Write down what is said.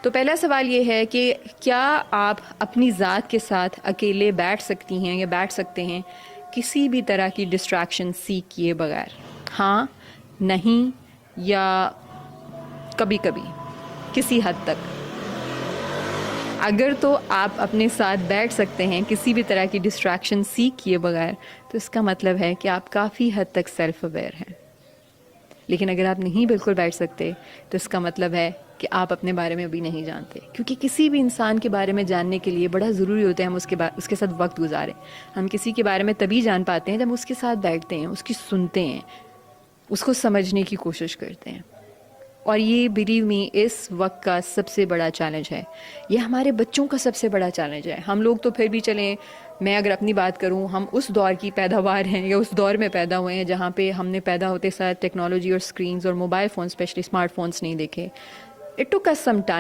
تو پہلا سوال یہ ہے کہ کیا آپ اپنی ذات کے ساتھ اکیلے بیٹھ سکتی ہیں یا بیٹھ سکتے ہیں کسی بھی طرح کی ڈسٹریکشن سیکھ کیے بغیر؟ ہاں، نہیں، یا کبھی کبھی، کسی حد تک؟ اگر تو آپ اپنے ساتھ بیٹھ سکتے ہیں کسی بھی طرح کی ڈسٹریکشن سیکھ کیے بغیر، تو اس کا مطلب ہے کہ آپ کافی حد تک سیلف اویئر ہیں. لیکن اگر آپ نہیں بالکل بیٹھ سکتے تو اس کا مطلب ہے کہ آپ اپنے بارے میں ابھی نہیں جانتے. کیونکہ کسی بھی انسان کے بارے میں جاننے کے لیے بڑا ضروری ہوتا ہے ہم اس کے ساتھ وقت گزاریں. ہم کسی کے بارے میں تبھی جان پاتے ہیں جب ہم اس کے ساتھ بیٹھتے ہیں، اس کی سنتے ہیں، اس کو سمجھنے کی کوشش کرتے ہیں. اور یہ بلیو می اس وقت کا سب سے بڑا چیلنج ہے. یہ ہمارے بچوں کا سب سے بڑا چیلنج ہے. ہم لوگ تو پھر بھی چلیں، میں اگر اپنی بات کروں، ہم اس دور کی پیداوار ہیں یا اس دور میں پیدا ہوئے ہیں جہاں پہ ہم نے پیدا ہوتے ساتھ ٹیکنالوجی اور اسکرینز اور mobile phone, specially smart phones نہیں دیکھے. It took us some time